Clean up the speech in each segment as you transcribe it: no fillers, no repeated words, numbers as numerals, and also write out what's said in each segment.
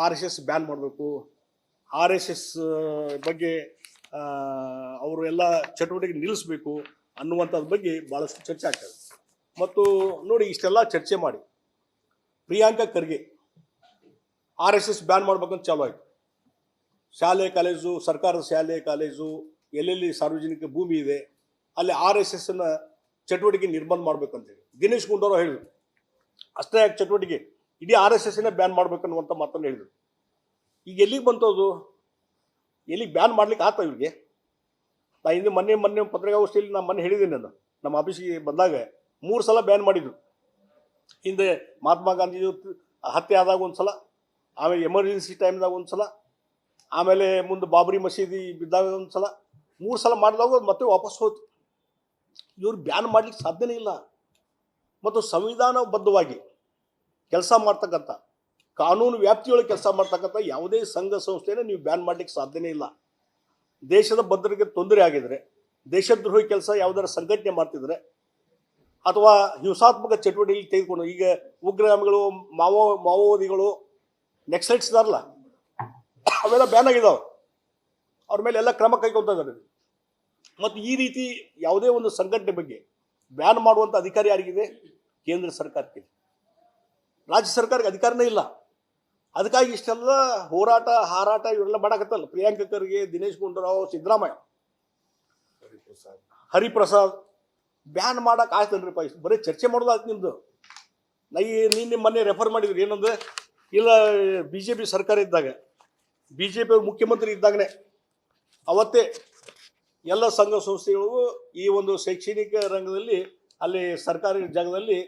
R S S ban ಮಾಡಬೇಕು, R S S ಬಗ್ಗೆ ಅವರು ಎಲ್ಲ ಚಟುವಟಿಕೆ ನಿಲ್ಲಿಸಬೇಕು ಅನ್ನುವಂಥದ್ರ ಬಗ್ಗೆ ಭಾಳಷ್ಟು ಚರ್ಚೆ ಆಗ್ತದೆ. ಮತ್ತು ನೋಡಿ, ಇಷ್ಟೆಲ್ಲ ಚರ್ಚೆ ಮಾಡಿ Priyanka Kharge R S S ban ಮಾಡ್ಬೇಕಂತ ಚಾಲು ಆಯಿತು. ಶಾಲೆ ಕಾಲೇಜು, ಸರ್ಕಾರದ ಶಾಲೆ ಕಾಲೇಜು, ಎಲ್ಲೆಲ್ಲಿ ಸಾರ್ವಜನಿಕ ಭೂಮಿ ಇದೆ ಅಲ್ಲಿ ಆರ್ ಎಸ್ ಎಸ್ನ ಚಟುವಟಿಕೆ ನಿರ್ಬಂಧ ಮಾಡ್ಬೇಕಂತೇಳಿ ದಿನೇಶ್ ಗುಂಡೂರಾವ್ ಹೇಳಿದರು. ಅಷ್ಟೇ ಯಾಕೆ ಚಟುವಟಿಕೆ, ಇಡೀ ಆರ್ ಎಸ್ ಎಸ್ನ ಬ್ಯಾನ್ ಮಾಡ್ಬೇಕನ್ನುವಂಥ ಮಾತನ್ನು ಹೇಳಿದರು. ಈಗ ಎಲ್ಲಿಗೆ ಬಂತದು? ಎಲ್ಲಿಗೆ ಬ್ಯಾನ್ ಮಾಡ್ಲಿಕ್ಕೆ ಆತ ಇವ್ರಿಗೆ? ನಾ ಹಿಂದೆ ಮೊನ್ನೆ ಪತ್ರಿಕಾಗೋಷ್ಠಿಯಲ್ಲಿ ನಾನು ಮೊನ್ನೆ ಹೇಳಿದ್ದೀನಿ, ನಾನು ನಮ್ಮ ಆಫೀಸಿಗೆ ಬಂದಾಗ 3 ಸಲ ಬ್ಯಾನ್ ಮಾಡಿದ್ರು. ಹಿಂದೆ ಮಹಾತ್ಮ ಗಾಂಧಿ ಹತ್ಯೆ ಆದಾಗ ಒಂದು ಸಲ, ಆಮೇಲೆ ಎಮರ್ಜೆನ್ಸಿ ಟೈಮ್ದಾಗ ಒಂದು ಸಲ, ಆಮೇಲೆ ಮುಂದೆ ಬಾಬರಿ ಮಸೀದಿ ಬಿದ್ದಾಗ ಒಂದು ಸಲ, 3 ಸಲ ಮಾಡಿದಾಗ ಮತ್ತೆ ವಾಪಸ್ ಹೋಯ್ತು. ಇವ್ರು ಬ್ಯಾನ್ ಮಾಡ್ಲಿಕ್ಕೆ ಸಾಧ್ಯನೇ ಇಲ್ಲ. ಮತ್ತು ಸಂವಿಧಾನಬದ್ಧವಾಗಿ ಕೆಲಸ ಮಾಡ್ತಕ್ಕಂಥ, ಕಾನೂನು ವ್ಯಾಪ್ತಿಯೊಳಗೆ ಕೆಲಸ ಮಾಡ್ತಕ್ಕಂಥ ಯಾವುದೇ ಸಂಘ ಸಂಸ್ಥೆನ ನೀವು ಬ್ಯಾನ್ ಮಾಡಲಿಕ್ಕೆ ಸಾಧ್ಯನೇ ಇಲ್ಲ. ದೇಶದ ಭದ್ರತೆಗೆ ತೊಂದರೆ ಆಗಿದ್ರೆ, ದೇಶದ್ರೋಹಿ ಕೆಲಸ ಯಾವುದರ ಸಂಘಟನೆ ಮಾಡ್ತಿದ್ರೆ, ಅಥವಾ ಹಿಂಸಾತ್ಮಕ ಚಟುವಟಿಕೆ ತೆಗೆದುಕೊಂಡು, ಈಗ ಉಗ್ರಗಾಮಿಗಳು, ಮಾವೋವಾದಿಗಳು, ನೆಕ್ಸಲೈಟ್ಸ್ ಇದಾರಲ್ಲ, ಅವೆಲ್ಲ ಬ್ಯಾನ್ ಆಗಿದ್ದಾವೆ. ಅವ್ರ ಮೇಲೆ ಎಲ್ಲ ಕ್ರಮ ಕೈಗೊಳ್ತಾ ಇದ್ದಾರೆ. ಮತ್ತು ಈ ರೀತಿ ಯಾವುದೇ ಒಂದು ಸಂಘಟನೆ ಬಗ್ಗೆ ಬ್ಯಾನ್ ಮಾಡುವಂಥ ಅಧಿಕಾರ ಯಾರಿಗಿದೆ? ಕೇಂದ್ರ ಸರ್ಕಾರಕ್ಕೆ. ರಾಜ್ಯ ಸರ್ಕಾರಕ್ಕೆ ಅಧಿಕಾರನೇ ಇಲ್ಲ. ಅದಕ್ಕಾಗಿ ಇಷ್ಟೆಲ್ಲ ಹೋರಾಟ ಹಾರಾಟ ಇವೆಲ್ಲ ಮಾಡಕತ್ತಲ್ಲ ಪ್ರಿಯಾಂಕಾ ಖರ್ಗೆ, ದಿನೇಶ್ ಗುಂಡೂರಾವ್, ಸಿದ್ದರಾಮಯ್ಯ, ಹರಿಪ್ರಸಾದ್. ಬ್ಯಾನ್ ಮಾಡಕ್ಕೆ ಆಯ್ತಲ್ರಿಪ್ಪ, ಇಷ್ಟು ಬರೀ ಚರ್ಚೆ ಮಾಡೋದಾಯ್ತು ನಿಮ್ಮದು. ನಿನ್ನೆ ಮೊನ್ನೆ ರೆಫರ್ ಮಾಡಿದ್ರಿ ಏನಂದ್ರೆ, ಇಲ್ಲ ಬಿ ಜೆ ಪಿ ಸರ್ಕಾರ ಇದ್ದಾಗ, ಬಿ ಜೆ ಪಿ ಮುಖ್ಯಮಂತ್ರಿ ಇದ್ದಾಗನೇ ಅವತ್ತೇ ಎಲ್ಲ ಸಂಘ ಸಂಸ್ಥೆಗಳಿಗೂ ಈ ಒಂದು ಶೈಕ್ಷಣಿಕ ರಂಗದಲ್ಲಿ ಅಲ್ಲಿ ಸರ್ಕಾರಿ ಜಾಗದಲ್ಲಿ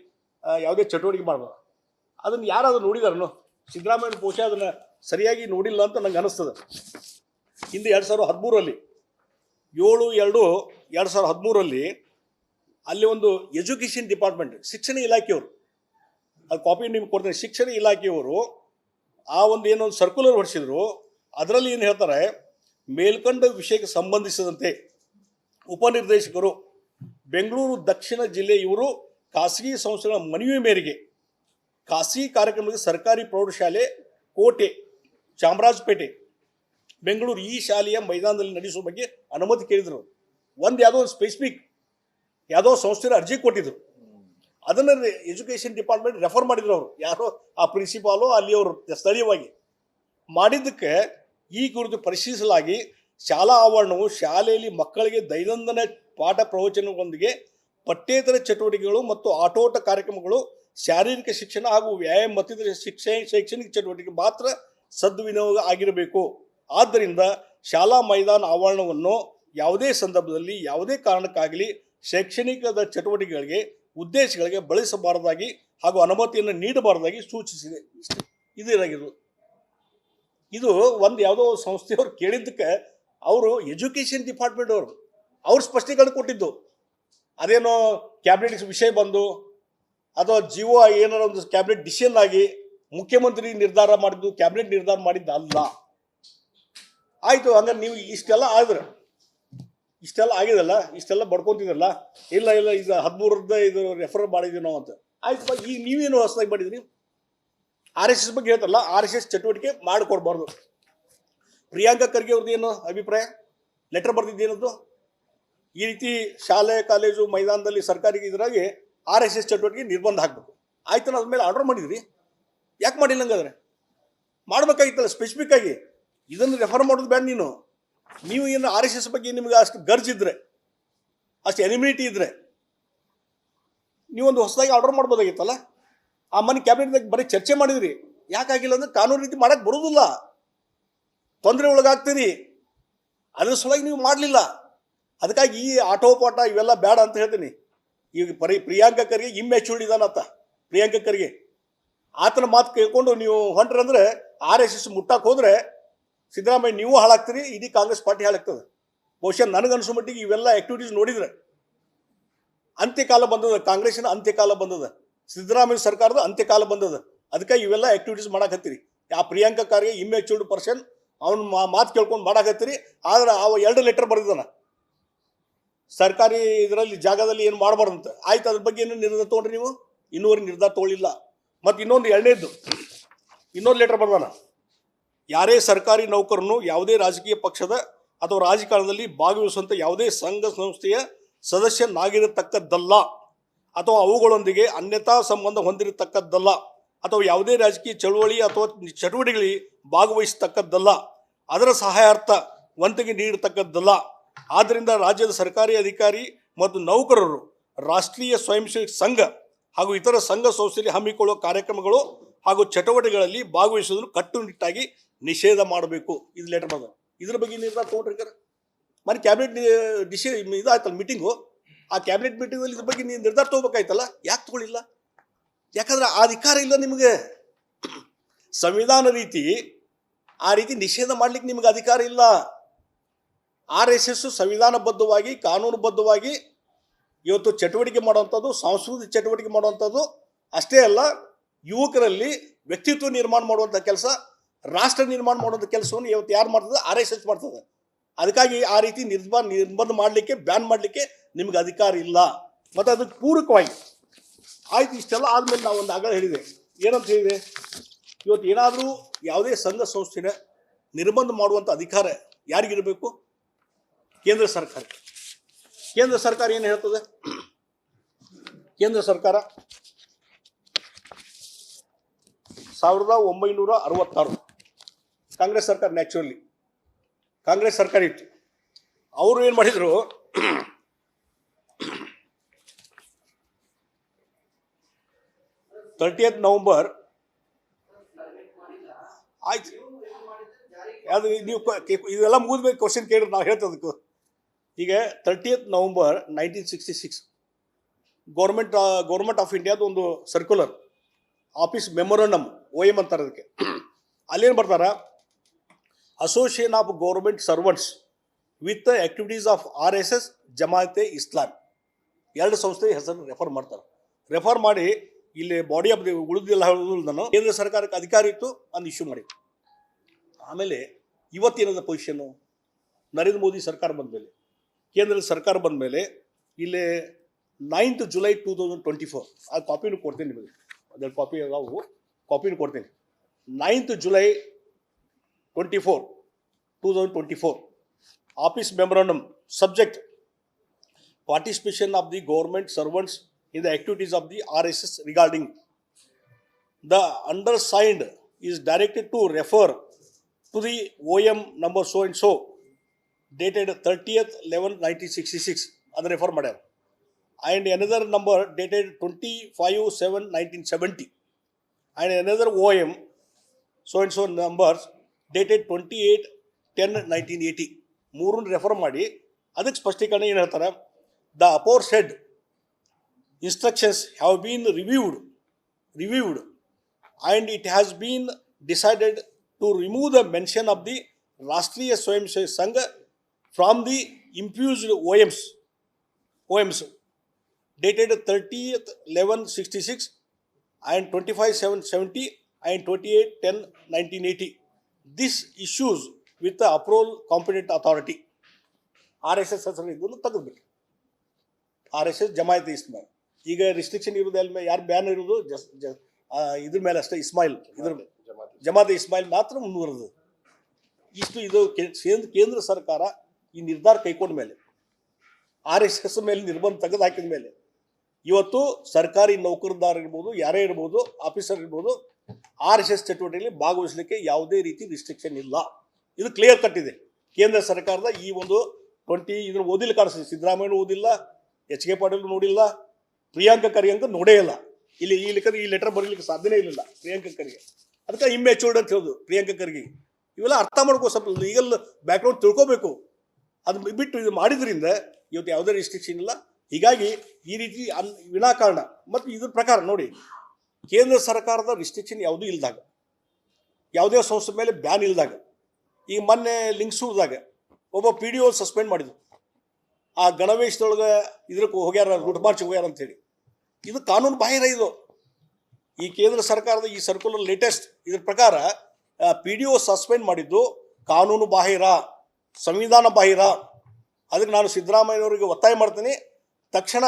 ಯಾವುದೇ ಚಟುವಟಿಕೆ ಮಾಡಬಾರ್ದು. ಅದನ್ನು ಯಾರಾದರೂ ನೋಡಿದಾರನು? ಸಿದ್ದರಾಮಯ್ಯ ಬಹುಶಃ ಅದನ್ನು ಸರಿಯಾಗಿ ನೋಡಿಲ್ಲ ಅಂತ ನಂಗೆ ಅನಿಸ್ತದೆ. ಹಿಂದೆ 2013 7/2/2013 ಅಲ್ಲಿ ಒಂದು ಎಜುಕೇಷನ್ ಡಿಪಾರ್ಟ್ಮೆಂಟ್, ಶಿಕ್ಷಣ ಇಲಾಖೆಯವರು, ಅದು ಕಾಪಿ ನಿಮ್ಗೆ ಕೊಡ್ತೀನಿ, ಶಿಕ್ಷಣ ಇಲಾಖೆಯವರು ಆ ಒಂದು ಏನೊಂದು ಸರ್ಕ್ಯುಲರ್ ಹೊರಡಿಸಿದ್ರು. ಅದರಲ್ಲಿ ಏನು ಹೇಳ್ತಾರೆ, ಮೇಲ್ಕಂಡ ವಿಷಯಕ್ಕೆ ಸಂಬಂಧಿಸಿದಂತೆ ಉಪನಿರ್ದೇಶಕರು ಬೆಂಗಳೂರು ದಕ್ಷಿಣ ಜಿಲ್ಲೆ ಇವರು ಖಾಸಗಿ ಸಂಸ್ಥೆಗಳ ಮನವಿ ಮೇರೆಗೆ ಖಾಸಗಿ ಕಾರ್ಯಕ್ರಮಕ್ಕೆ ಸರ್ಕಾರಿ ಪ್ರೌಢಶಾಲೆ ಕೋಟೆ, ಚಾಮರಾಜಪೇಟೆ, ಬೆಂಗಳೂರು ಈ ಶಾಲೆಯ ಮೈದಾನದಲ್ಲಿ ನಡೆಸುವ ಬಗ್ಗೆ ಅನುಮತಿ ಕೇಳಿದರು. ಯಾವುದೋ ಒಂದು ಸ್ಪೆಸಿಫಿಕ್ ಯಾವುದೋ ಸಂಸ್ಥೆಯ ಅರ್ಜಿ ಕೊಟ್ಟಿದ್ರು. ಅದನ್ನು ಎಜುಕೇಷನ್ ಡಿಪಾರ್ಟ್ಮೆಂಟ್ ರೆಫರ್ ಮಾಡಿದ್ರು. ಅವರು ಯಾರೋ ಆ ಪ್ರಿನ್ಸಿಪಾಲು ಅಲ್ಲಿಯವರು ಸ್ಥಳೀಯವಾಗಿ ಮಾಡಿದ್ದಕ್ಕೆ ಈ ಕುರಿತು ಪರಿಶೀಲಿಸಲಾಗಿ ಶಾಲಾ ಆವರಣವು ಶಾಲೆಯಲ್ಲಿ ಮಕ್ಕಳಿಗೆ ದೈನಂದಿನ ಪಾಠ ಪ್ರವಚನಗಳೊಂದಿಗೆ ಪಠ್ಯೇತರ ಚಟುವಟಿಕೆಗಳು ಮತ್ತು ಆಟೋಟ ಕಾರ್ಯಕ್ರಮಗಳು, ಶಾರೀರಿಕ ಶಿಕ್ಷಣ ಹಾಗೂ ವ್ಯಾಯಾಮ ಮತ್ತಿತರ ಶೈಕ್ಷಣಿಕ ಚಟುವಟಿಕೆ ಮಾತ್ರ ಸದ್ವಿನಿಯೋಗ ಆಗಿರಬೇಕು. ಆದ್ದರಿಂದ ಶಾಲಾ ಮೈದಾನ ಆವರಣವನ್ನು ಯಾವುದೇ ಸಂದರ್ಭದಲ್ಲಿ ಯಾವುದೇ ಕಾರಣಕ್ಕಾಗಲಿ ಶೈಕ್ಷಣಿಕದ ಚಟುವಟಿಕೆಗಳಿಗೆ ಉದ್ದೇಶಗಳಿಗೆ ಬಳಸಬಾರದಾಗಿ ಹಾಗೂ ಅನುಮತಿಯನ್ನು ನೀಡಬಾರದಾಗಿ ಸೂಚಿಸಿದೆ. ಇದಾಗಿರೋದು. ಇದು ಒಂದು ಯಾವುದೋ ಸಂಸ್ಥೆಯವ್ರು ಕೇಳಿದ್ದಕ್ಕೆ ಅವರು ಎಜುಕೇಷನ್ ಡಿಪಾರ್ಟ್ಮೆಂಟ್ ಅವ್ರು ಸ್ಪಷ್ಟೀಕರಣ ಕೊಟ್ಟಿದ್ದು. ಅದೇನೋ ಕ್ಯಾಬಿನೆಟ್ ವಿಷಯ ಬಂದು ಅಥವಾ ಜಿಒ ಏನಾರ ಒಂದು ಕ್ಯಾಬಿನೆಟ್ ಡಿಸಿಷನ್ ಆಗಿ ಮುಖ್ಯಮಂತ್ರಿ ನಿರ್ಧಾರ ಮಾಡಿದ್ದು, ಕ್ಯಾಬಿನೆಟ್ ನಿರ್ಧಾರ ಮಾಡಿದ್ದು ಅಲ್ಲ. ಆಯಿತು, ಹಂಗಾರೆ ನೀವು ಇಷ್ಟೆಲ್ಲ ಆಗಿದಲ್ಲ, ಇಷ್ಟೆಲ್ಲ ಬಡ್ಕೊತಿದ್ರಲ್ಲ, ಇಲ್ಲ ಈಗ 13 ಇದು ರೆಫರ್ ಮಾಡಿದ್ವಿ ನಾವು ಅಂತ. ಆಯ್ತು, ಈಗ ನೀವೇನು ಹೊಸದಾಗಿ ಮಾಡಿದ್ರಿ? ಆರ್ ಎಸ್ ಎಸ್ ಬಗ್ಗೆ ಹೇಳ್ತಾರಲ್ಲ, ಆರ್ ಎಸ್ ಎಸ್ ಚಟುವಟಿಕೆ ಮಾಡಿಕೊಡ್ಬಾರ್ದು. ಪ್ರಿಯಾಂಕಾ ಖರ್ಗೆ ಅವ್ರದ್ದು ಏನು ಅಭಿಪ್ರಾಯ? ಲೆಟರ್ ಬರೆದಿದ್ದೇನದ್ದು, ಈ ರೀತಿ ಶಾಲೆ ಕಾಲೇಜು ಮೈದಾನದಲ್ಲಿ ಸರ್ಕಾರಿ ಇದರಾಗಿ ಆರ್ ಎಸ್ ಎಸ್ ಚಟುವಟಿಕೆ ನಿರ್ಬಂಧ ಹಾಕಬೇಕು. ಆಯ್ತು, ಅದ್ರ ಮೇಲೆ ಆರ್ಡರ್ ಮಾಡಿದ್ರಿ, ಯಾಕೆ ಮಾಡಿಲ್ಲ? ಹಂಗಾದ್ರೆ ಮಾಡಬೇಕಾಗಿತ್ತಲ್ಲ ಸ್ಪೆಸಿಫಿಕ್ ಆಗಿ. ಇದನ್ನು ರೆಫರ್ ಮಾಡೋದು ಬೇಡ. ನೀವು ಏನು ಆರ್ ಎಸ್ ಎಸ್ ಬಗ್ಗೆ ನಿಮ್ಗೆ ಅಷ್ಟು ಗರ್ಜಿದ್ರೆ, ಅಷ್ಟು ಎನಿಮಿನಿಟಿ ಇದ್ರೆ ನೀವೊಂದು ಹೊಸದಾಗಿ ಆರ್ಡರ್ ಮಾಡ್ಬೋದಾಗಿತ್ತಲ್ಲ. ಆ ಮನೆ ಕ್ಯಾಬಿನೆಟ್ದಾಗ ಬರೀ ಚರ್ಚೆ ಮಾಡಿದ್ರಿ, ಯಾಕಾಗಿಲ್ಲ ಅಂದ್ರೆ ಕಾನೂನು ರೀತಿ ಮಾಡಕ್ಕೆ ಬರೋದಿಲ್ಲ, ತೊಂದರೆ ಒಳಗಾಗ್ತೀರಿ. ಅದ್ರ ಸಲುವಾಗಿ ನೀವು ಮಾಡಲಿಲ್ಲ. ಅದಕ್ಕಾಗಿ ಈ ಆಟೋಪಾಟ ಇವೆಲ್ಲ ಬೇಡ ಅಂತ ಹೇಳ್ತೀನಿ. ಈಗ ಪ್ರಿಯಾಂಕಾ ಖರ್ಗೆ ಇಮ್ಯಾಚೂರ್ಡ್ ಇದಾನತ್ತ. ಪ್ರಿಯಾಂಕಾ ಖರ್ಗೆ ಆತನ ಮಾತು ಕೇಳ್ಕೊಂಡು ನೀವು ಹೊಂಟ್ರಂದ್ರೆ ಆರ್ ಎಸ್ ಎಸ್ ಮುಟ್ಟಕ್ಕೆ ಹೋದರೆ ಸಿದ್ದರಾಮಯ್ಯ ನೀವು ಹಾಳಾಗ್ತೀರಿ, ಇಡೀ ಕಾಂಗ್ರೆಸ್ ಪಾರ್ಟಿ ಹಾಳಾಗ್ತದೆ. ಬಹುಶಃ ನನಗನ್ಸೋ ಮಟ್ಟಿಗೆ ಇವೆಲ್ಲ ಆ್ಯಕ್ಟಿವಿಟೀಸ್ ನೋಡಿದ್ರೆ ಅಂತ್ಯಕಾಲ ಬಂದದ, ಕಾಂಗ್ರೆಸ್ಸಿನ ಅಂತ್ಯಕಾಲ ಬಂದದ, ಸಿದ್ದರಾಮಯ್ಯ ಸರ್ಕಾರದ ಅಂತ್ಯಕಾಲ ಬಂದದ. ಅದಕ್ಕೆ ಇವೆಲ್ಲ ಆ್ಯಕ್ಟಿವಿಟೀಸ್ ಮಾಡಾಕತ್ತೀರಿ. ಆ ಪ್ರಿಯಾಂಕಾ ಖರ್ಗೆ ಇಮ್ಯಾಚೂರ್ಡ್ ಪರ್ಸನ್, ಅವ್ನ ಮಾತು ಕೇಳ್ಕೊಂಡು ಮಾಡಾಕತ್ತೀರಿ. ಆದ್ರೆ ಅವ 2 ಲೆಟರ್ ಬರೆದಿದ್ದಾನ ಸರ್ಕಾರಿ ಇದರಲ್ಲಿ ಜಾಗದಲ್ಲಿ ಏನು ಮಾಡಬಾರ್ದಂತ. ಆಯ್ತು, ಅದ್ರ ಬಗ್ಗೆ ಏನು ನಿರ್ಧಾರ ತೊಗೊಂಡ್ರಿ ನೀವು? ಇನ್ನೂವರೆಗೆ ನಿರ್ಧಾರ ತೊಗೊಳ್ಳಿಲ್ಲ. ಮತ್ತು ಇನ್ನೊಂದು ಲೆಟರ್ ಬರ್ದಾನ, ಯಾರೇ ಸರ್ಕಾರಿ ನೌಕರನು ಯಾವುದೇ ರಾಜಕೀಯ ಪಕ್ಷದ ಅಥವಾ ರಾಜಕಾರಣದಲ್ಲಿ ಭಾಗವಹಿಸುವಂಥ ಯಾವುದೇ ಸಂಘ ಸಂಸ್ಥೆಯ ಸದಸ್ಯನಾಗಿರತಕ್ಕದ್ದಲ್ಲ ಅಥವಾ ಅವುಗಳೊಂದಿಗೆ ಅನ್ಯತಾ ಸಂಬಂಧ ಹೊಂದಿರತಕ್ಕದ್ದಲ್ಲ ಅಥವಾ ಯಾವುದೇ ರಾಜಕೀಯ ಚಳುವಳಿ ಅಥವಾ ಚಟುವಟಿಕೆಗಳಲ್ಲಿ ಭಾಗವಹಿಸತಕ್ಕದ್ದಲ್ಲ, ಅದರ ಸಹಾಯಾರ್ಥ ವಂತಿಗೆ ನೀಡತಕ್ಕದ್ದಲ್ಲ. ಆದ್ದರಿಂದ ರಾಜ್ಯದ ಸರ್ಕಾರಿ ಅಧಿಕಾರಿ ಮತ್ತು ನೌಕರರು ರಾಷ್ಟ್ರೀಯ ಸ್ವಯಂ ಸೇವಕ ಸಂಘ ಹಾಗೂ ಇತರ ಸಂಘ ಸಂಸ್ಥೆಯಲ್ಲಿ ಹಮ್ಮಿಕೊಳ್ಳುವ ಕಾರ್ಯಕ್ರಮಗಳು ಹಾಗೂ ಚಟುವಟಿಕೆಗಳಲ್ಲಿ ಭಾಗವಹಿಸುವುದನ್ನು ಕಟ್ಟುನಿಟ್ಟಾಗಿ ನಿಷೇಧ ಮಾಡಬೇಕು. ಇದು ಲೆಟರ್ ಬಂದ. ಇದ್ರ ಬಗ್ಗೆ ನಿರ್ಧಾರ ತೊಗೊಂಡ್ರೆ ಮನೆ ಕ್ಯಾಬಿನೆಟ್ ಇದಾಯ್ತಲ್ಲ ಮೀಟಿಂಗು, ಆ ಕ್ಯಾಬಿನೆಟ್ ಮೀಟಿಂಗಲ್ಲಿ ಇದ್ರ ಬಗ್ಗೆ ನೀವು ನಿರ್ಧಾರ ತೊಗೋಬೇಕಾಯ್ತಲ್ಲ, ಯಾಕೆ ತಗೊಳ್ಳಿಲ್ಲ? ಯಾಕಂದ್ರೆ ಆ ಅಧಿಕಾರ ಇಲ್ಲ ನಿಮಗೆ. ಸಂವಿಧಾನ ರೀತಿ ಆ ರೀತಿ ನಿಷೇಧ ಮಾಡ್ಲಿಕ್ಕೆ ನಿಮಗೆ ಅಧಿಕಾರ ಇಲ್ಲ. RSS ಸಂವಿಧಾನಬದ್ಧವಾಗಿ ಕಾನೂನುಬದ್ಧವಾಗಿ ಇವತ್ತು ಚಟುವಟಿಕೆ ಮಾಡುವಂಥದ್ದು, ಸಾಂಸ್ಕೃತಿಕ ಚಟುವಟಿಕೆ ಮಾಡುವಂಥದ್ದು ಅಷ್ಟೇ ಅಲ್ಲ, ಯುವಕರಲ್ಲಿ ವ್ಯಕ್ತಿತ್ವ ನಿರ್ಮಾಣ ಮಾಡುವಂಥ ಕೆಲಸ, ರಾಷ್ಟ್ರ ನಿರ್ಮಾಣ ಮಾಡುವಂಥ ಕೆಲಸವನ್ನು ಇವತ್ತು ಯಾರು ಮಾಡ್ತದೆ? RSS ಮಾಡ್ತದೆ. ಅದಕ್ಕಾಗಿ ಆ ರೀತಿ ನಿರ್ಬಂಧ ಮಾಡಲಿಕ್ಕೆ, ಬ್ಯಾನ್ ಮಾಡಲಿಕ್ಕೆ ನಿಮ್ಗೆ ಅಧಿಕಾರ ಇಲ್ಲ. ಮತ್ತು ಅದಕ್ಕೆ ಪೂರಕವಾಗಿ ಆಯ್ತು. ಇಷ್ಟೆಲ್ಲ ಆದಮೇಲೆ ನಾವು ಒಂದು ಆಗಲೇ ಹೇಳಿದೆ, ಏನಂತ ಹೇಳಿದೆ, ಇವತ್ತು ಏನಾದರೂ ಯಾವುದೇ ಸಂಘ ಸಂಸ್ಥೆನ ನಿರ್ಬಂಧ ಮಾಡುವಂಥ ಅಧಿಕಾರ ಯಾರಿಗಿರಬೇಕು? ಕೇಂದ್ರ ಸರ್ಕಾರ. ಕೇಂದ್ರ ಸರ್ಕಾರ ಏನು ಹೇಳ್ತದೆ? ಕೇಂದ್ರ ಸರ್ಕಾರ 1966 ಕಾಂಗ್ರೆಸ್ ಸರ್ಕಾರ, ನ್ಯಾಚುರಲಿ ಕಾಂಗ್ರೆಸ್ ಸರ್ಕಾರ ಇತ್ತು. ಅವರು ಏನು ಮಾಡಿದರು, 30th ನವಂಬರ್ ಆಯ್ತು. ಅದು ನೀವು ಇದೆಲ್ಲ ಮುಗಿದ್ಬೇಕು ಕ್ವಶನ್ ಕೇಳಿದ್ರೆ ನಾವು ಹೇಳ್ತದಕ್ಕೂ. ಈಗ 30th ನವಂಬರ್ 1966 ಗೌರ್ಮೆಂಟ್ ಆಫ್ ಇಂಡಿಯಾದ ಒಂದು ಸರ್ಕ್ಯುಲರ್, ಆಫೀಸ್ ಮೆಮೊರಂಡಮ್, OM ಅಂತಾರೆ ಅದಕ್ಕೆ. ಅಲ್ಲೇನು ಬರ್ತಾರ, association of government servants with activities of RSS ಜಮಾತೆ ಇಸ್ಲಾಂ, ಎರಡು ಸಂಸ್ಥೆ ಹೆಸರು ರೆಫರ್ ಮಾಡ್ತಾರೆ. ರೆಫರ್ ಮಾಡಿ ಇಲ್ಲಿ ಬಾಡಿ ಆಫ್ ದಿ ಉಳಿದಿಲ್ಲ ನಾನು ಕೇಂದ್ರ ಸರ್ಕಾರಕ್ಕೆ ಅಧಿಕಾರ ಇತ್ತು ಅಂತ ಇಶ್ಯೂ ಮಾಡಿ. ಆಮೇಲೆ ಇವತ್ತೇನದ ಪೊಸಿಷನ್ನು, ನರೇಂದ್ರ ಮೋದಿ ಸರ್ಕಾರ ಬಂದ ಮೇಲೆ, ಕೇಂದ್ರದ ಸರ್ಕಾರ ಬಂದ ಮೇಲೆ ಇಲ್ಲಿ 9th ಜುಲೈ 2024 ಅದು ಕಾಪಿನೂ ಕೊಡ್ತೀನಿ ನಿಮಗೆ, ಅದರ ಕಾಪಿ ನಾವು ಕಾಪಿನೂ ಕೊಡ್ತೀನಿ. 9th July 2024 office memorandum subject participation of the government servants in the activities of the RSS regarding the undersigned is directed to refer to the OM number so and so dated 30/11/1966 ಅದು refer ಮಾಡ್ಯಾರ. and another number dated 25/7/1970 and another OM so and so numbers dated 28/10/1980 ಮೂರನ್ನು refer ಮಾಡಿ ಅದಕ್ಕೆ ಸ್ಪಷ್ಟೀಕರಣ ಏನು ಹೇಳ್ತಾರೆ, the aforesaid instructions have been reviewed and it has been decided to remove the mention of the Rashtriya Swayam Sevak Sangh from the impugned OMs dated 30/11/66 and 25/7/70 and 28/10/1980. This issues with the approval competent authority. RSS ಹೆಸರು ಇದನ್ನು ತೆಗೆದುಬಿಟ್ಟು RSS Jamaat Ismail. ಈಗ restriction ಇರೋದು ಅಲ್ಲಿ ಯಾರು ban ಇರೋದು ಇದ್ರ ಮೇಲೆ ಅಷ್ಟೇ, ಇಸ್ಮಾಯಿಲ್ ಇದ್ರ ಜಮಾತ್ ಇಸ್ಮಾಯಿಲ್ ಮಾತ್ರ ಮುಂದುವರೆದು. ಇಷ್ಟು ಇದು ಕೇಂದ್ರ ಸರ್ಕಾರ ಈ ನಿರ್ಧಾರ ಕೈಗೊಂಡ ಮೇಲೆ, RSS ಮೇಲೆ ನಿರ್ಬಂಧ ತೆಗೆದು ಹಾಕಿದ ಮೇಲೆ ಇವತ್ತು ಸರ್ಕಾರಿ ನೌಕರದಾರ ಇರ್ಬೋದು, ಯಾರೇ ಇರ್ಬೋದು, ಆಫೀಸರ್ ಇರ್ಬೋದು, RSS ಚಟುವಟಿಕೆಯಲ್ಲಿ ಭಾಗವಹಿಸಲಿಕ್ಕೆ ಯಾವುದೇ ರೀತಿ ರಿಸ್ಟ್ರಿಕ್ಷನ್ ಇಲ್ಲ. ಇದು ಕ್ಲಿಯರ್ ಕಟ್ ಇದೆ ಕೇಂದ್ರ ಸರ್ಕಾರದ ಈ ಒಂದು 20 ಇದನ್ನು ಓದಿಲ್ಲ ಕಾಣಿಸ್ತದೆ. ಸಿದ್ದರಾಮಯ್ಯ ಓದಿಲ್ಲ, HK ಪಾಟೀಲ್ ನೋಡಿಲ್ಲ, ಪ್ರಿಯಾಂಕ ಖರ್ಗೆ ಅಂತ ನೋಡೇ ಇಲ್ಲ. ಇಲ್ಲಿ ಈ ಲೆಟರ್ ಬರೀಲಿಕ್ಕೆ ಸಾಧ್ಯನೇ ಇರಲಿಲ್ಲ ಪ್ರಿಯಾಂಕ ಖರ್ಗೆ. ಅದಕ್ಕೆ ಇಮ್ಮೆಚೂರ್ಡ್ ಅಂತ ಹೇಳೋದು ಪ್ರಿಯಾಂಕ ಖರ್ಗೆ. ಇವೆಲ್ಲ ಅರ್ಥ ಮಾಡ್ಕೋ, ಸ್ವಲ್ಪ ಲೀಗಲ್ ಬ್ಯಾಕ್ಗ್ರೌಂಡ್ ತಿಳ್ಕೋಬೇಕು. ಅದು ಬಿಟ್ಟು ಇದು ಮಾಡಿದ್ರಿಂದ ಇವತ್ತು ಯಾವುದೇ ರಿಸ್ಟ್ರಿಕ್ಷನ್ ಇಲ್ಲ. ಹೀಗಾಗಿ ಈ ರೀತಿ ವಿನಾಕಾರಣ ಮತ್ತು ಇದ್ರ ಪ್ರಕಾರ ನೋಡಿ, ಕೇಂದ್ರ ಸರ್ಕಾರದ ರಿಸ್ಟ್ರಿಕ್ಷನ್ ಯಾವುದೂ ಇಲ್ದಾಗ, ಯಾವುದೇ ಸಂಸ್ಥೆ ಮೇಲೆ ಬ್ಯಾನ್ ಇಲ್ದಾಗ, ಈಗ ಮೊನ್ನೆ ಲಿಂಗ್ಸೂರ್ದಾಗ ಒಬ್ಬ PDO ಸಸ್ಪೆಂಡ್ ಮಾಡಿದ್ರು. ಆ ಗಣವೇಶದೊಳಗೆ ಇದಕ್ಕೆ ಹೋಗ್ಯಾರ, ರೂಟ್ ಮಾರ್ಚ್ ಹೋಗ್ಯಾರ ಅಂಥೇಳಿ. ಇದು ಕಾನೂನು ಬಾಹಿರ. ಇದು ಈ ಕೇಂದ್ರ ಸರ್ಕಾರದ ಈ ಸರ್ಕ್ಯುಲರ್ ಲೇಟೆಸ್ಟ್ ಇದ್ರ ಪ್ರಕಾರ PDO ಸಸ್ಪೆಂಡ್ ಮಾಡಿದ್ದು ಕಾನೂನು ಬಾಹಿರ, ಸಂವಿಧಾನ ಬಾಹಿರ. ಅದಕ್ಕೆ ನಾನು ಸಿದ್ದರಾಮಯ್ಯನವರಿಗೆ ಒತ್ತಾಯ ಮಾಡ್ತೀನಿ, ತಕ್ಷಣ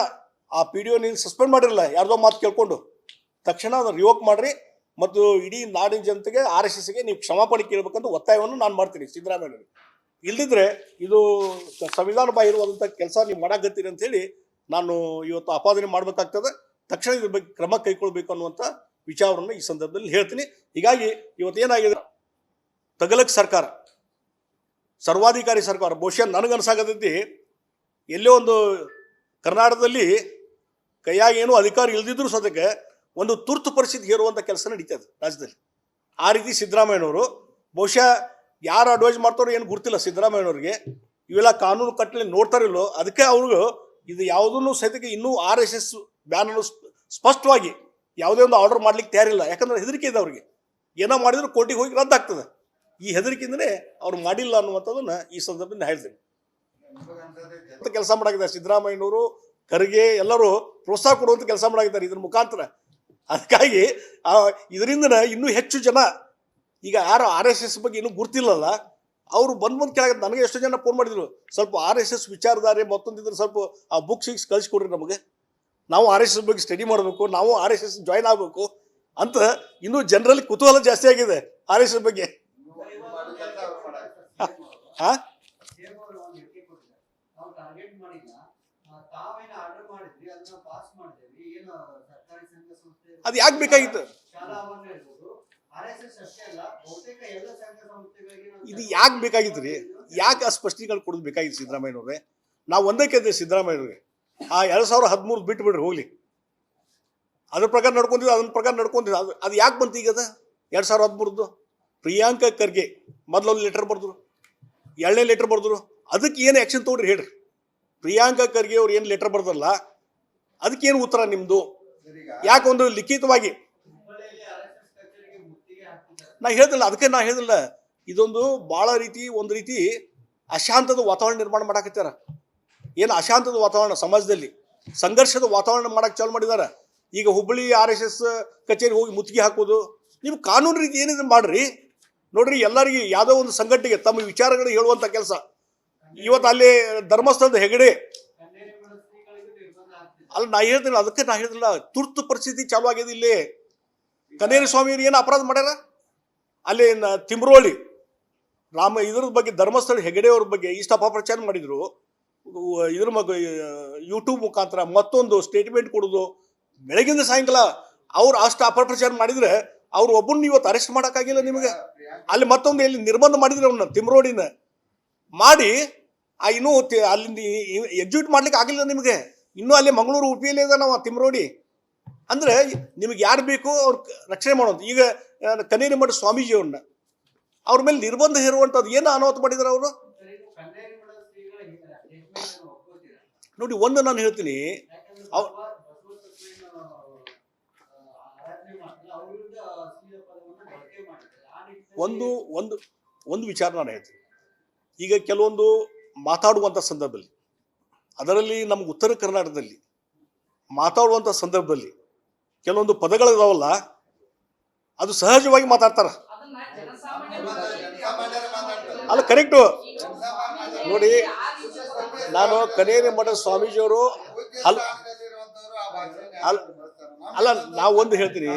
ಆ PDO ನೀವು ಸಸ್ಪೆಂಡ್ ಮಾಡಿರಲ್ಲ, ಯಾರ್ದೋ ಮಾತು ಕೇಳ್ಕೊಂಡು ತಕ್ಷಣ ಅದನ್ನು ರಿವೋಕ್ ಮಾಡಿರಿ ಮತ್ತು ಇಡೀ ನಾಡಿನ ಜನತೆಗೆ RSSಗೆ ನೀವು ಕ್ಷಮಾಪಣೆ ಕೇಳಬೇಕಂತ ಒತ್ತಾಯವನ್ನು ನಾನು ಮಾಡ್ತೀನಿ ಸಿದ್ದರಾಮಯ್ಯ. ಇಲ್ದಿದ್ರೆ ಇದು ಸಂವಿಧಾನ ಬಾಹಿರವಾದಂಥ ಕೆಲಸ ನೀವು ಮಾಡಾಕತ್ತೀರಿ ಅಂತೇಳಿ ನಾನು ಇವತ್ತು ಆಪಾದನೆ ಮಾಡಬೇಕಾಗ್ತದೆ. ತಕ್ಷಣ ಇದ್ರ ಬಗ್ಗೆ ಕ್ರಮ ಕೈಗೊಳ್ಬೇಕು ಅನ್ನುವಂಥ ವಿಚಾರವನ್ನು ಈ ಸಂದರ್ಭದಲ್ಲಿ ಹೇಳ್ತೀನಿ. ಹೀಗಾಗಿ ಇವತ್ತೇನಾಗಿದೆ, ತಗಲಕ್ ಸರ್ಕಾರ, ಸರ್ವಾಧಿಕಾರಿ ಸರ್ಕಾರ, ಬಹುಶಃ ನನಗನ್ಸಾಗತೈತಿ ಎಲ್ಲೋ ಒಂದು ಕರ್ನಾಟಕದಲ್ಲಿ ಕೈಯಾಗಿ ಏನೂ ಅಧಿಕಾರ ಇಲ್ದಿದ್ರು ಸದ್ಯಕ್ಕೆ ಒಂದು ತುರ್ತು ಪರಿಸ್ಥಿತಿ ಹೇರುವಂಥ ಕೆಲಸ ನಡೀತದೆ ರಾಜ್ಯದಲ್ಲಿ. ಆ ರೀತಿ ಸಿದ್ದರಾಮಯ್ಯನವರು ಬಹುಶಃ ಯಾರು ಅಡ್ವೈಸ್ ಮಾಡ್ತಾರೋ ಏನು ಗೊತ್ತಿಲ್ಲ ಸಿದ್ದರಾಮಯ್ಯನವ್ರಿಗೆ. ಇವೆಲ್ಲ ಕಾನೂನು ಕಟ್ಟಲೆ ನೋಡ್ತಾರಿಲ್ಲೋ, ಅದಕ್ಕೆ ಅವ್ರಿಗೂ ಇದು ಯಾವುದನ್ನು ಸಹಿತಕ್ಕೆ ಇನ್ನೂ RSS ಬ್ಯಾನನ್ನು ಸ್ಪಷ್ಟವಾಗಿ ಯಾವುದೇ ಒಂದು ಆರ್ಡರ್ ಮಾಡ್ಲಿಕ್ಕೆ ತಯಾರಿಲ್ಲ. ಯಾಕಂದ್ರೆ ಹೆದರಿಕೆ ಇದೆ ಅವ್ರಿಗೆ, ಏನೋ ಮಾಡಿದ್ರು ಕೋರ್ಟಿಗೆ ಹೋಗಿ ರದ್ದಾಗ್ತದೆ. ಈ ಹೆದರಿಕೆಯಿಂದಲೇ ಅವ್ರು ಮಾಡಿಲ್ಲ ಅನ್ನುವಂಥದ್ದನ್ನು ಈ ಸಂದರ್ಭದಿಂದ ಹೇಳ್ತೀನಿ. ಕೆಲಸ ಮಾಡಾಕಿದ್ದಾರೆ ಸಿದ್ದರಾಮಯ್ಯನವರು, ಖರ್ಗೆ ಎಲ್ಲರೂ ಪ್ರೋತ್ಸಾಹ ಕೊಡುವಂಥ ಕೆಲಸ ಮಾಡಾಕಿದ್ದಾರೆ ಇದ್ರ ಮುಖಾಂತರ. ಅದಕ್ಕಾಗಿ ಇದರಿಂದ ಇನ್ನೂ ಹೆಚ್ಚು ಜನ, ಈಗ ಯಾರು RSS ಬಗ್ಗೆ ಇನ್ನೂ ಗುರ್ತಿಲ್ಲಲ್ಲ ಅವರು ಬಂದು ಕೆಳಗೆ ನನಗೆ ಎಷ್ಟು ಜನ ಫೋನ್ ಮಾಡಿದ್ರು, ಸ್ವಲ್ಪ RSS ವಿಚಾರಧಾರೆ ಮತ್ತೊಂದಿದ್ರೆ ಸ್ವಲ್ಪ ಆ ಬುಕ್ಸ್ ಕಳಿಸ್ಕೊಡ್ರಿ ನಮಗೆ, ನಾವು RSS ಬಗ್ಗೆ ಸ್ಟಡಿ ಮಾಡಬೇಕು, ನಾವು RSS ಜಾಯ್ನ್ ಆಗಬೇಕು ಅಂತ ಇನ್ನೂ ಜನರಲ್ಲಿ ಕುತೂಹಲ ಜಾಸ್ತಿ ಆಗಿದೆ RSS ಬಗ್ಗೆ. ಅದು ಯಾಕೆ ಬೇಕಾಗಿತ್ತು, ಇದು ಯಾಕೆ ಬೇಕಾಗಿತ್ತು ರೀ? ಯಾಕೆ ಆ ಸ್ಪಷ್ಟೀಕರಣ ಕೊಡೋದು ಬೇಕಾಗಿತ್ತು ಸಿದ್ದರಾಮಯ್ಯನವ್ರೆ? ನಾವು ಒಂದೇ ಕೇಳ್ತೀವಿ ಸಿದ್ದರಾಮಯ್ಯವ್ರಿಗೆ, ಆ 2013 ಬಿಟ್ಟು ಬಿಡ್ರಿ ಹೋಗ್ಲಿ, ಅದ್ರ ಪ್ರಕಾರ ನಡ್ಕೊಂತಿದ್ದು ಅದನ್ನ ಪ್ರಕಾರ ನಡ್ಕೊಂತಿದ್ದು. ಅದು ಯಾಕೆ ಬಂತು ಈಗ? ಅದ 2013 ಪ್ರಿಯಾಂಕಾ ಖರ್ಗೆ ಮೊದಲೊಂದು ಲೆಟರ್ ಬರೆದ್ರು, 2ನೇ ಲೆಟರ್ ಬರೆದ್ರು, ಅದಕ್ಕೆ ಏನು ಆ್ಯಕ್ಷನ್ ತೊಗೊಳ್ರಿ ಹೇಳ್ರಿ. ಪ್ರಿಯಾಂಕಾ ಖರ್ಗೆ ಅವ್ರು ಏನು ಲೆಟರ್ ಬರ್ದಲ್ಲ ಅದಕ್ಕೇನು ಉತ್ತರ ನಿಮ್ಮದು? ಯಾಕೆ ಒಂದು ಲಿಖಿತವಾಗಿ ನಾ ಹೇಳ್ದಿಲ್ಲ, ಅದಕ್ಕೆ ನಾ ಹೇಳಿದಿಲ್ಲ, ಇದೊಂದು ಭಾಳ ಒಂದು ರೀತಿ ಅಶಾಂತದ ವಾತಾವರಣ ನಿರ್ಮಾಣ ಮಾಡಾಕತ್ತಾರ. ಏನು ಅಶಾಂತದ ವಾತಾವರಣ ಸಮಾಜದಲ್ಲಿ, ಸಂಘರ್ಷದ ವಾತಾವರಣ ಮಾಡಕ್ಕೆ ಚಾಲು ಮಾಡಿದ್ದಾರೆ. ಈಗ ಹುಬ್ಬಳ್ಳಿ RSS ಕಚೇರಿ ಹೋಗಿ ಮುತ್ತಿಗೆ ಹಾಕೋದು, ನೀವು ಕಾನೂನು ರೀತಿ ಏನಿದೆ ಮಾಡ್ರಿ. ನೋಡ್ರಿ, ಎಲ್ಲರಿಗೆ ಯಾವುದೋ ಒಂದು ಸಂಘಟನೆಗೆ ತಮ್ಮ ವಿಚಾರಗಳು ಹೇಳುವಂಥ ಕೆಲಸ. ಇವತ್ತು ಅಲ್ಲಿ ಧರ್ಮಸ್ಥಳದ ಹೆಗಡೆ ಅಲ್ಲ, ನಾ ಹೇಳ್ತೀನಿ, ಅದಕ್ಕೆ ನಾ ಹೇಳಿದಿಲ್ಲ, ತುರ್ತು ಪರಿಸ್ಥಿತಿ ಚಾಲು ಆಗಿದೆ. ಇಲ್ಲಿ ಕನ್ನೇರಿ ಸ್ವಾಮಿಯವ್ರು ಏನು ಅಪರಾಧ ಮಾಡ್ಯಾರ? ಅಲ್ಲಿ ತಿಮ್ರೋಳಿ ಇದ್ರ ಬಗ್ಗೆ ಧರ್ಮಸ್ಥಳ ಹೆಗಡೆ ಅವ್ರ ಬಗ್ಗೆ ಇಷ್ಟು ಅಪಪ್ರಚಾರ ಮಾಡಿದ್ರು. ಇದ್ರ ಯೂಟ್ಯೂಬ್ ಮುಖಾಂತರ ಮತ್ತೊಂದು ಸ್ಟೇಟ್ಮೆಂಟ್ ಕೊಡೋದು, ಬೆಳಗಿಂದ ಸಾಯಂಕಾಲ ಅವ್ರು ಅಷ್ಟು ಅಪಪ್ರಚಾರ ಮಾಡಿದ್ರೆ ಅವ್ರು ಒಬ್ಬರನ್ನ ಇವತ್ತು ಅರೆಸ್ಟ್ ಮಾಡೋಕ್ಕಾಗಿಲ್ಲ ನಿಮಗೆ. ಅಲ್ಲಿ ಮತ್ತೊಂದು ಎಲ್ಲಿ ನಿರ್ಬಂಧ ಮಾಡಿದ್ರೆ ಅವನ್ನ ತಿಮ್ರೋಡಿನ ಮಾಡಿ ಇನ್ನೂ ಅಲ್ಲಿಂದ ಎಕ್ಸಿಕ್ಯೂಟ್ ಮಾಡ್ಲಿಕ್ಕೆ ಆಗಿಲ್ಲ ನಿಮಗೆ. ಇನ್ನೂ ಅಲ್ಲಿ ಮಂಗಳೂರು ಉಡುಪಿಯಲ್ಲಿ ಇದೆ ನಾವು ತಿಮ್ರೋಡಿ. ಅಂದರೆ ನಿಮಗೆ ಯಾರು ಬೇಕು ಅವ್ರು ರಕ್ಷಣೆ ಮಾಡೋದು. ಈಗ ಕನ್ನೇರಿ ಮಠ ಸ್ವಾಮೀಜಿಯವ್ರನ್ನ ಅವ್ರ ಮೇಲೆ ನಿರ್ಬಂಧ ಹೇರುವಂಥದ್ದು ಏನು ಅನಾಹುತ ಮಾಡಿದಾರೆ ಅವರು. ನೋಡಿ, ಒಂದು ನಾನು ಹೇಳ್ತೀನಿ, ಒಂದು ವಿಚಾರ ನಾನು ಹೇಳ್ತೀನಿ. ಈಗ ಕೆಲವೊಂದು ಮಾತಾಡುವಂಥ ಸಂದರ್ಭದಲ್ಲಿ, ಅದರಲ್ಲಿ ನಮ್ಗೆ ಉತ್ತರ ಕರ್ನಾಟಕದಲ್ಲಿ ಮಾತಾಡುವಂಥ ಸಂದರ್ಭದಲ್ಲಿ ಕೆಲವೊಂದು ಪದಗಳಿದಾವಲ್ಲ, ಅದು ಸಹಜವಾಗಿ ಮಾತಾಡ್ತಾರ. ಅಲ್ಲ, ಕರೆಕ್ಟು. ನೋಡಿ, ನಾನು ಕನ್ನೇರಿ ಮಠ ಸ್ವಾಮೀಜಿಯವರು ಅಲ್ಲ ನಾವು ಒಂದು ಹೇಳ್ತೀನಿ,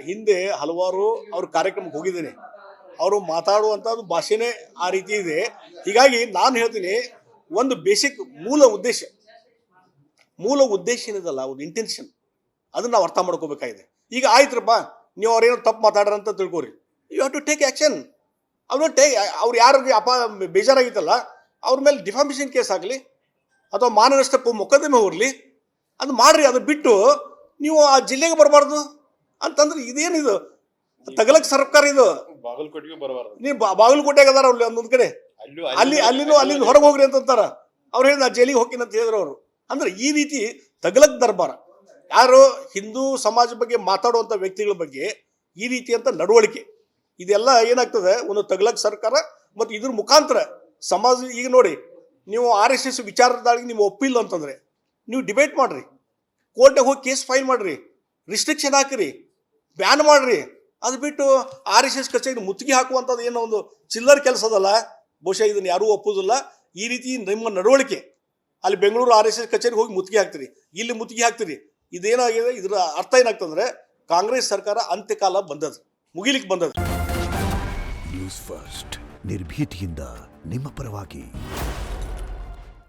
ಹಿಂದೆ ಹಲವಾರು ಅವ್ರ ಕಾರ್ಯಕ್ರಮಕ್ಕೆ ಹೋಗಿದ್ದೇನೆ. ಅವರು ಮಾತಾಡುವಂಥದ್ದು ಭಾಷೆನೇ ಆ ರೀತಿ ಇದೆ. ಹೀಗಾಗಿ ನಾನು ಹೇಳ್ತೀನಿ, ಒಂದು ಬೇಸಿಕ್ ಮೂಲ ಉದ್ದೇಶ ಏನಿದಲ್ಲ, ಒಂದು ಇಂಟೆನ್ಷನ್, ಅದನ್ನ ನಾವು ಅರ್ಥ ಮಾಡ್ಕೋಬೇಕಾಗಿದೆ. ಈಗ ಆಯ್ತ್ರಪ್ಪ, ನೀವು ಅವ್ರೇನೋ ತಪ್ಪು ಮಾತಾಡ್ರ ಅಂತ ತಿಳ್ಕೊರಿ, you have to take action. ಅವ್ರು ಯಾರಿಗೆ ಬೇಜಾರಾಗಿತ್ತಲ್ಲ ಅವ್ರ ಮೇಲೆ ಡಿಫಾಮೇಷನ್ ಕೇಸ್ ಆಗಲಿ ಅಥವಾ ಮಾನನಷ್ಟ ಮೊಕದ್ದಮೆ ಹೋಗಲಿ, ಅದು ಮಾಡ್ರಿ. ಅದು ಬಿಟ್ಟು ನೀವು ಆ ಜಿಲ್ಲೆಗೆ ಬರಬಾರ್ದು ಅಂತಂದ್ರೆ ಇದೇನಿದು ತಗಲಕ್ ಸರ್ಕಾರ? ಇದು ಬಾಗಲಕೋಟೆಗೆ ಬರಬಾರ್ದು. ನೀವು ಬಾಗಲಕೋಟೆಗೆ ಅದಾರ ಅಲ್ಲಿ ಒಂದೊಂದು ಕಡೆ, ಅಲ್ಲಿಂದ ಹೊರಗೆ ಹೋಗ್ರಿ ಅಂತಂತಾರ. ಅವ್ರು ಹೇಳಿದ ಜೈಲಿಗೆ ಹೋಗ್ತೀನಿ ಅಂತ ಹೇಳಿದ್ರು ಅವರು. ಅಂದ್ರೆ ಈ ರೀತಿ ತಗಲಕ್ ದರ್ಬಾರ, ಯಾರು ಹಿಂದೂ ಸಮಾಜ ಬಗ್ಗೆ ಮಾತಾಡುವಂಥ ವ್ಯಕ್ತಿಗಳ ಬಗ್ಗೆ ಈ ರೀತಿಯಂಥ ನಡವಳಿಕೆ, ಇದೆಲ್ಲ ಏನಾಗ್ತದೆ, ಒಂದು ತಗಲಕ್ ಸರ್ಕಾರ. ಮತ್ತು ಇದ್ರ ಮುಖಾಂತರ ಸಮಾಜ, ಈಗ ನೋಡಿ, ನೀವು RSS ವಿಚಾರದಾಳಿಗೆ ನೀವು ಒಪ್ಪಿಲ್ಲ ಅಂತಂದ್ರೆ ನೀವು ಡಿಬೇಟ್ ಮಾಡ್ರಿ, ಕೋರ್ಟ್ಗೆ ಹೋಗಿ ಕೇಸ್ ಫೈಲ್ ಮಾಡ್ರಿ, ರಿಸ್ಟ್ರಿಕ್ಷನ್ ಹಾಕಿರಿ, ಬ್ಯಾನ್ ಮಾಡ್ರಿ. ಅದು ಬಿಟ್ಟು RSS ಕಚೇರಿ ಮುತ್ತಿಗೆ ಹಾಕುವಂಥದ್ದು ಏನೋ ಒಂದು ಚಿಲ್ಲರ್ ಕೆಲಸ ಅದಲ್ಲ. ಬಹುಶಃ ಇದನ್ನು ಯಾರೂ ಒಪ್ಪೋದಿಲ್ಲ. ಈ ರೀತಿ ನಿಮ್ಮ ನಡವಳಿಕೆ, ಅಲ್ಲಿ ಬೆಂಗಳೂರು RSS ಕಚೇರಿಗೆ ಹೋಗಿ ಮುತ್ತಿಗೆ ಹಾಕ್ತೀರಿ, ಇಲ್ಲಿ ಮುತ್ತಿಗೆ ಹಾಕ್ತೀರಿ, ಇದೇನಾಗಿದೆ, ಇದರ ಅರ್ಥ ಏನಾಗ್ತಂದ್ರೆ ಕಾಂಗ್ರೆಸ್ ಸರ್ಕಾರ ಅಂತ್ಯಕಾಲ ಬಂದದ, ಮುಗಿಲಿಕ್ಕೆ ಬಂದದ. ನ್ಯೂಸ್ ಫಸ್ಟ್ ನಿರ್ಭೀತಿಯಿಂದ ನಿಮ್ಮ ಪರವಾಗಿ.